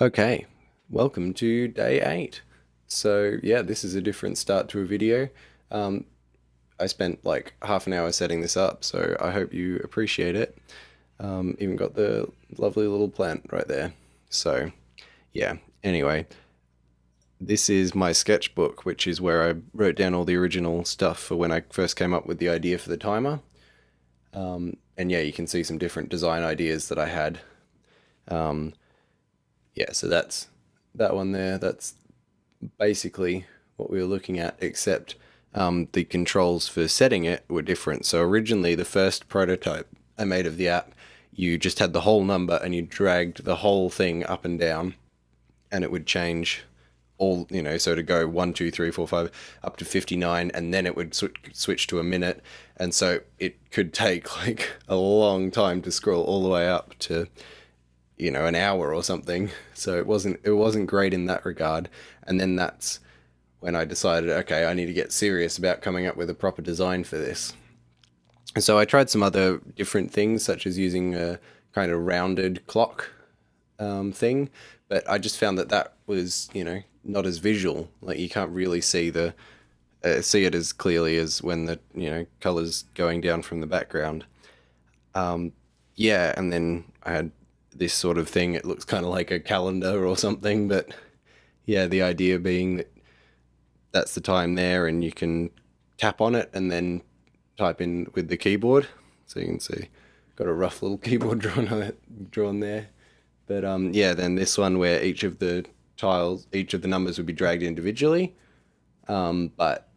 Okay, welcome to day 8. So, yeah, this is a different start to a video. Um, I spent like half an hour setting this up, so I hope you appreciate it. Even got the lovely little plant right there. So, yeah, anyway, this is my sketchbook, which is where I wrote down all the original stuff for when I first came up with the idea for the timer. And yeah, you can see some different design ideas that I had. Yeah, so that's that one there. That's basically what we were looking at, except the controls for setting it were different. So originally, the first prototype I made of the app, you just had the whole number and you dragged the whole thing up and down, and it would change all, so to go 1, 2, 3, 4, 5 up to 59, and then it would switch to a minute. And so it could take like a long time to scroll all the way up to an hour or something. So it wasn't great in that regard. And then that's when I decided, okay, I need to get serious about coming up with a proper design for this. And so I tried some other different things, such as using a kind of rounded clock thing, but I just found that that was, not as visual. Like you can't really see it as clearly as when the colors going down from the background. Yeah, and then I had this sort of thing. It looks kind of like a calendar or something, but yeah, the idea being that that's the time there, and you can tap on it and then type in with the keyboard. So you can see, got a rough little keyboard drawn there. But yeah, then this one where each of the numbers would be dragged individually. But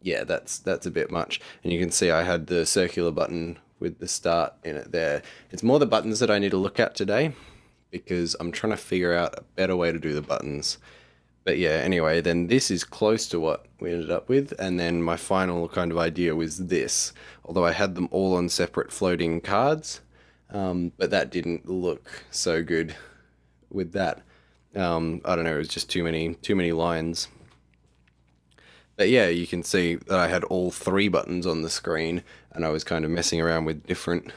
yeah, that's a bit much. And you can see I had the circular button with the start in it there. It's more the buttons that I need to look at today because I'm trying to figure out a better way to do the buttons. But yeah, anyway, then this is close to what we ended up with, and then my final kind of idea was this, although I had them all on separate floating cards, but that didn't look so good with that. I don't know, it was just too many lines. But yeah, you can see that I had all three buttons on the screen, and I was kind of messing around with different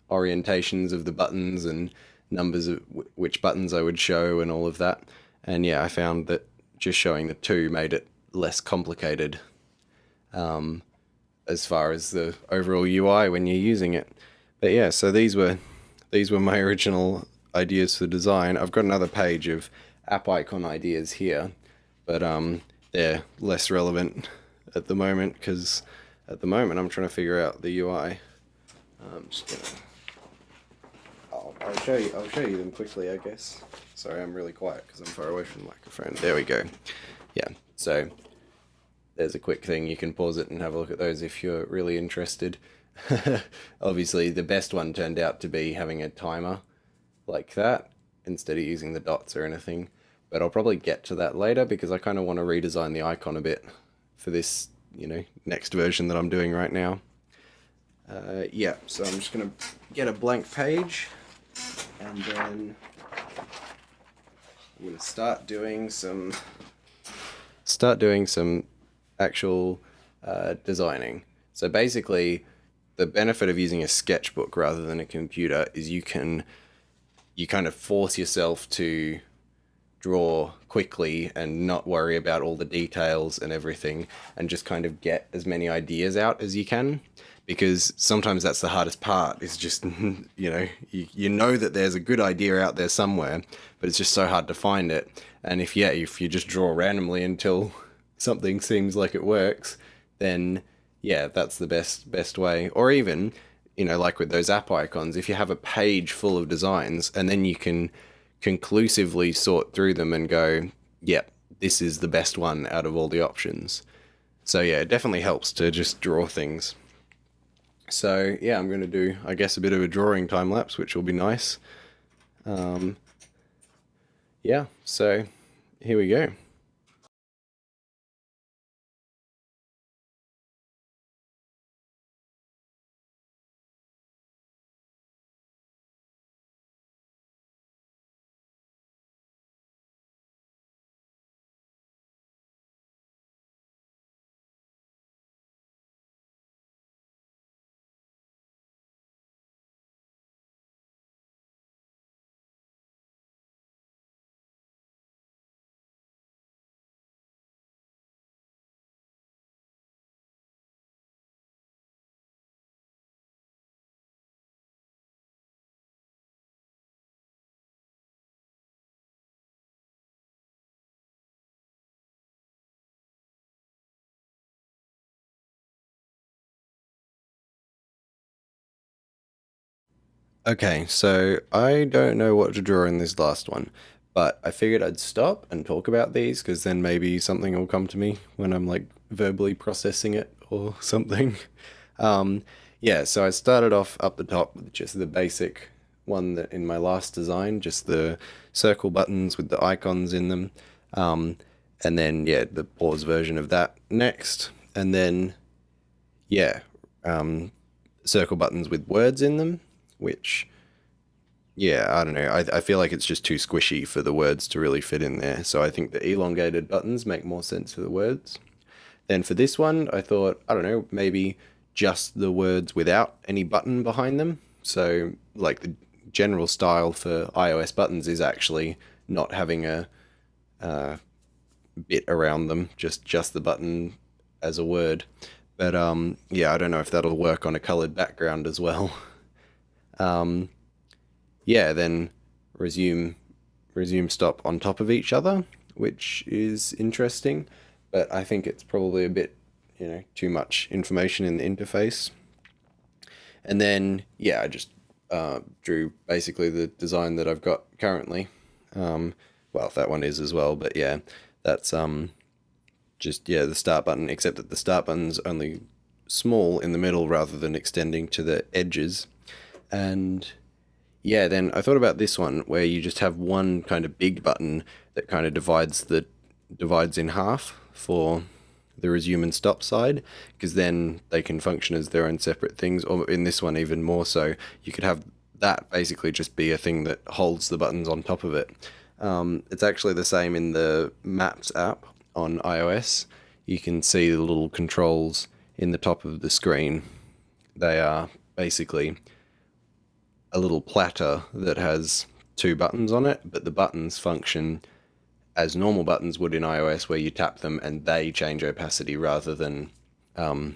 orientations of the buttons and numbers of which buttons I would show and all of that. And yeah, I found that just showing the two made it less complicated as far as the overall UI when you're using it. But yeah, so these were my original ideas for design. I've got another page of app icon ideas here, but they're less relevant at the moment because at the moment I'm trying to figure out the UI. I'm just gonna. I'll show you. I'll show you them quickly, I guess. Sorry, I'm really quiet because I'm far away from the microphone. There we go. Yeah. So there's a quick thing. You can pause it and have a look at those if you're really interested. Obviously, the best one turned out to be having a timer like that instead of using the dots or anything. But I'll probably get to that later because I kind of want to redesign the icon a bit for this, next version that I'm doing right now. Yeah, so I'm just going to get a blank page and then I'm going to start doing some actual designing. So basically, the benefit of using a sketchbook rather than a computer is you kind of force yourself to draw quickly and not worry about all the details and everything and just kind of get as many ideas out as you can, because sometimes that's the hardest part is just you know that there's a good idea out there somewhere, but it's just so hard to find it. And if you just draw randomly until something seems like it works, then yeah, that's the best way. Or even, like with those app icons, if you have a page full of designs and then you can conclusively sort through them and go, yep, this is the best one out of all the options. So yeah, it definitely helps to just draw things. So yeah, I'm going to do, I guess, a bit of a drawing time lapse, which will be nice. Yeah, so here we go. Okay, so I don't know what to draw in this last one, but I figured I'd stop and talk about these because then maybe something will come to me when I'm like verbally processing it or something. Um, yeah, so I started off up the top with just the basic one that in my last design, just the circle buttons with the icons in them. Um, and then, yeah, the pause version of that next. And then, yeah, um, circle buttons with words in them, which yeah, I don't know. I feel like it's just too squishy for the words to really fit in there. So I think the elongated buttons make more sense for the words. Then for this one, I thought, I don't know, maybe just the words without any button behind them. So, like, the general style for iOS buttons is actually not having a bit around them, just the button as a word. But yeah, I don't know if that'll work on a colored background as well. Um, yeah, then resume resume stop on top of each other, which is interesting, but I think it's probably a bit, too much information in the interface. And then, yeah, I just drew basically the design that I've got currently. Um, well, that one is as well, but yeah, that's just yeah the start button, except that the start button's only small in the middle rather than extending to the edges. And yeah, then I thought about this one where you just have one kind of big button that kind of divides in half for the resume and stop side, because then they can function as their own separate things. Or in this one, even more so, you could have that basically just be a thing that holds the buttons on top of it. It's actually the same in the Maps app on iOS. You can see the little controls in the top of the screen. They are basically a little platter that has two buttons on it, but the buttons function as normal buttons would in iOS, where you tap them and they change opacity rather than the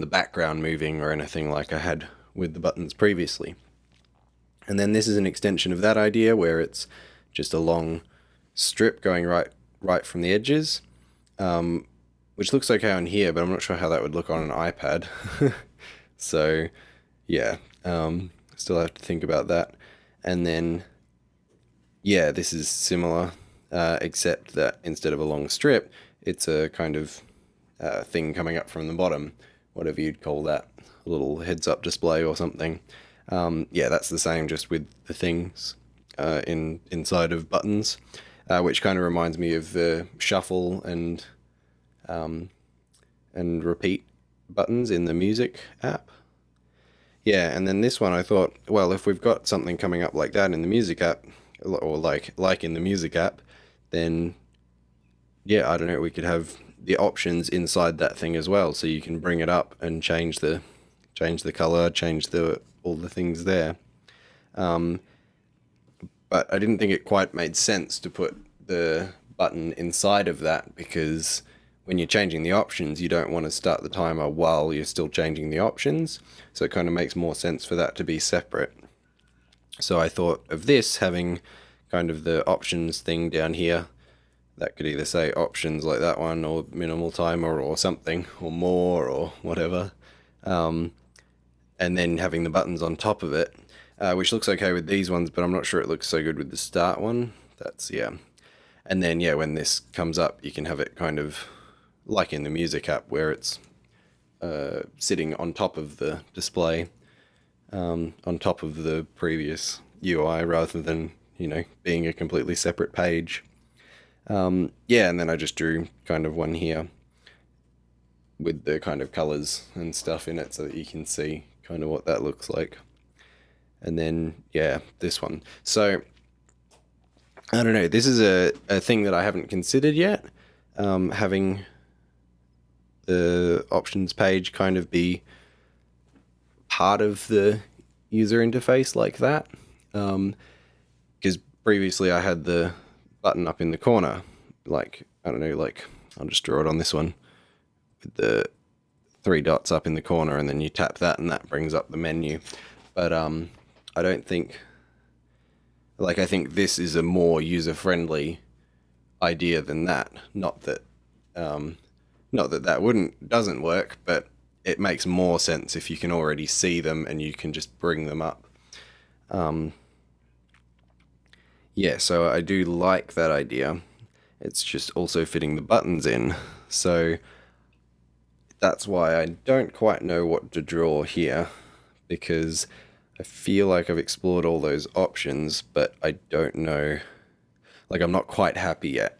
background moving or anything like I had with the buttons previously. And then this is an extension of that idea where it's just a long strip going right from the edges, which looks okay on here, but I'm not sure how that would look on an iPad. So yeah, still have to think about that. And then yeah, this is similar, except that instead of a long strip, it's a kind of thing coming up from the bottom, whatever you'd call that, a little heads-up display or something. Yeah, that's the same, just with the things inside of buttons, which kind of reminds me of the shuffle and repeat buttons in the music app. Yeah, and then this one I thought, well, if we've got something coming up like that in the music app, or like in the music app, then yeah, I don't know, we could have the options inside that thing as well, so you can bring it up and change the color, change the all the things there. Um, but I didn't think it quite made sense to put the button inside of that, because when you're changing the options, you don't want to start the timer while you're still changing the options. So it kind of makes more sense for that to be separate. So I thought of this having kind of the options thing down here. That could either say options like that one, or minimal timer, or something, or more, or whatever. Um, and then having the buttons on top of it, which looks okay with these ones, but I'm not sure it looks so good with the start one. That's, yeah. And then, yeah, when this comes up, you can have it kind of like in the music app, where it's sitting on top of the display, on top of the previous UI, rather than, being a completely separate page. Yeah, and then I just drew kind of one here with the kind of colors and stuff in it so that you can see kind of what that looks like. And then, yeah, this one. So, I don't know, this is a thing that I haven't considered yet, having the options page kind of be part of the user interface like that. Because previously I had the button up in the corner, like, I don't know, like, I'll just draw it on this one with the three dots up in the corner, and then you tap that and that brings up the menu. But I don't think, like, I think this is a more user-friendly idea than that. Not that that doesn't work, but it makes more sense if you can already see them and you can just bring them up. Yeah, so I do like that idea. It's just also fitting the buttons in. So that's why I don't quite know what to draw here, because I feel like I've explored all those options, but I don't know. Like, I'm not quite happy yet.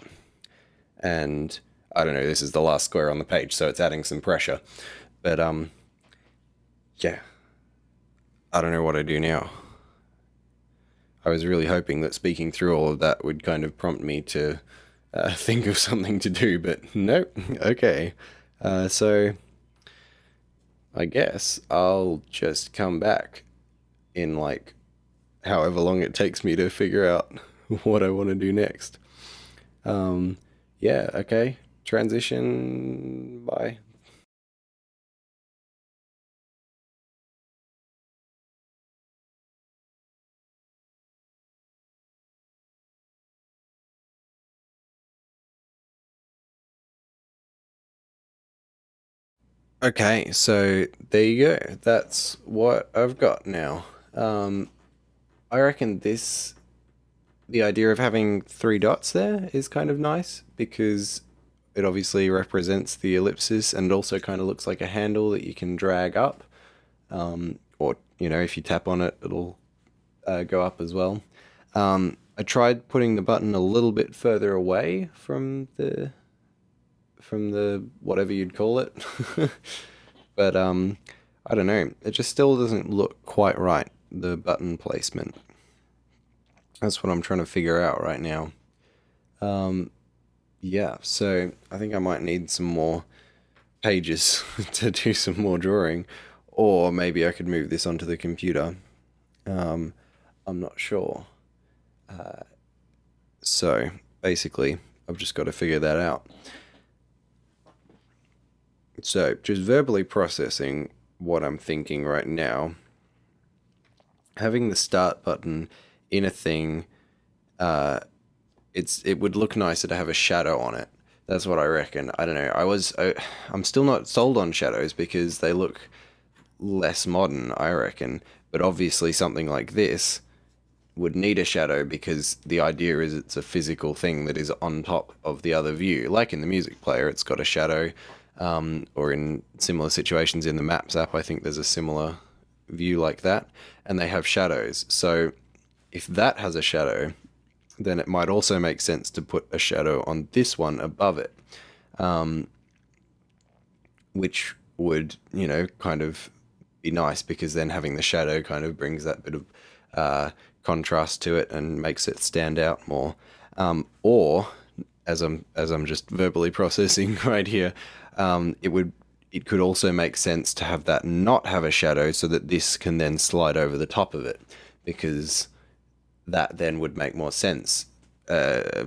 And I don't know, this is the last square on the page, so it's adding some pressure. But yeah, I don't know what I do now. I was really hoping that speaking through all of that would kind of prompt me to think of something to do, but nope. Okay. So I guess I'll just come back in like however long it takes me to figure out what I want to do next. Yeah, okay. Transition. Bye. Okay, so there you go. That's what I've got now. I reckon the idea of having three dots there is kind of nice because it obviously represents the ellipsis and it also kind of looks like a handle that you can drag up. Or, if you tap on it, it'll go up as well. I tried putting the button a little bit further away from the whatever you'd call it. But I don't know. It just still doesn't look quite right, the button placement. That's what I'm trying to figure out right now. Yeah, so I think I might need some more pages to do some more drawing, or maybe I could move this onto the computer. I'm not sure. So basically, I've just got to figure that out. So just verbally processing what I'm thinking right now. Having the start button in a thing, it would look nicer to have a shadow on it. That's what I reckon. I don't know. I'm still not sold on shadows because they look less modern, I reckon. But obviously something like this would need a shadow because the idea is it's a physical thing that is on top of the other view. Like in the music player, it's got a shadow, or in similar situations in the Maps app, I think there's a similar view like that, and they have shadows. So if that has a shadow, then it might also make sense to put a shadow on this one above it, which would, kind of be nice because then having the shadow kind of brings that bit of contrast to it and makes it stand out more. Or as I'm just verbally processing right here, it could also make sense to have that not have a shadow so that this can then slide over the top of it, because that then would make more sense,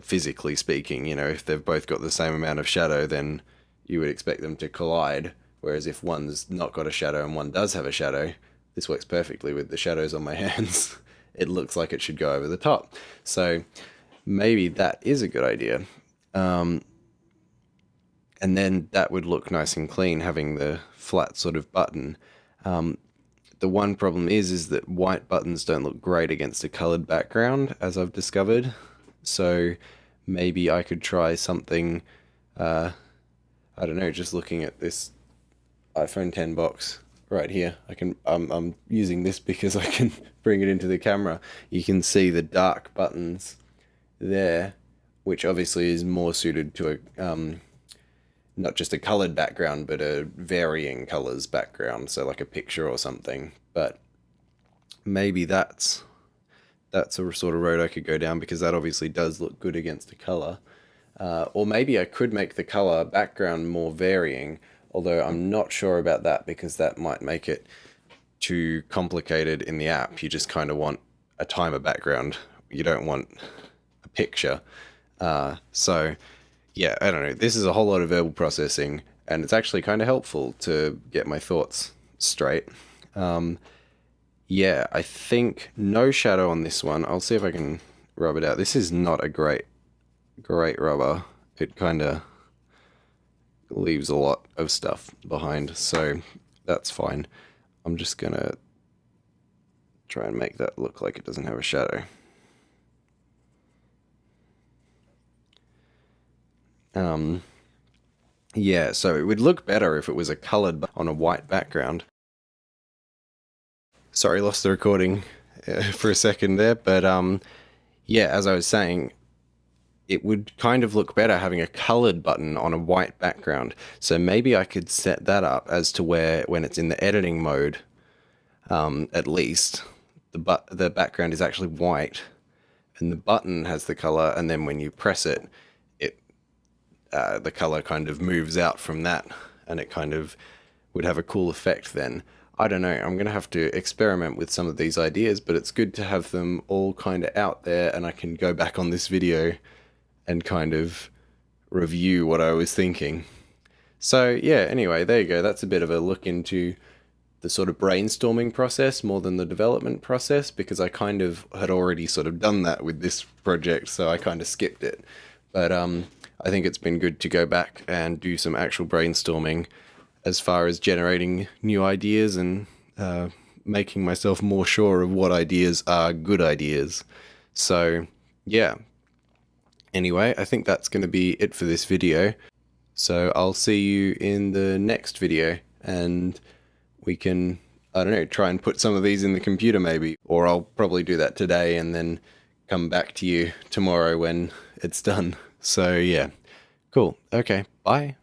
physically speaking. If they've both got the same amount of shadow, then you would expect them to collide. Whereas if one's not got a shadow and one does have a shadow, this works perfectly with the shadows on my hands. It looks like it should go over the top. So maybe that is a good idea. And then that would look nice and clean, having the flat sort of button. The one problem is that white buttons don't look great against a colored background, as I've discovered. So maybe I could try something, I don't know, just looking at this iPhone 10 box right here. I'm using this because I can bring it into the camera. You can see the dark buttons there, which obviously is more suited to a not just a colored background, but a varying colors background, so like a picture or something. But maybe that's a sort of road I could go down, because that obviously does look good against a color. Or maybe I could make the color background more varying, although I'm not sure about that because that might make it too complicated in the app. You just kind of want a timer background. You don't want a picture. So yeah, I don't know. This is a whole lot of verbal processing, and it's actually kind of helpful to get my thoughts straight. Yeah, I think no shadow on this one. I'll see if I can rub it out. This is not a great rubber. It kind of leaves a lot of stuff behind. So that's fine. I'm just gonna try and make that look like it doesn't have a shadow. Yeah, so it would look better if it was a colored on a white background. Sorry, lost the recording for a second there, but yeah, as I was saying, it would kind of look better having a colored button on a white background. So maybe I could set that up as to where when it's in the editing mode, at least, the background is actually white and the button has the color, and then when you press it, the color kind of moves out from that, and it kind of would have a cool effect then. I don't know, I'm going to have to experiment with some of these ideas, but it's good to have them all kind of out there, and I can go back on this video and kind of review what I was thinking. So yeah, anyway, there you go. That's a bit of a look into the sort of brainstorming process more than the development process, because I kind of had already sort of done that with this project, so I kind of skipped it. But I think it's been good to go back and do some actual brainstorming as far as generating new ideas and making myself more sure of what ideas are good ideas. So yeah. Anyway, I think that's going to be it for this video. So I'll see you in the next video, and we can, I don't know, try and put some of these in the computer maybe. Or I'll probably do that today and then come back to you tomorrow when it's done. So yeah, cool. Okay, bye.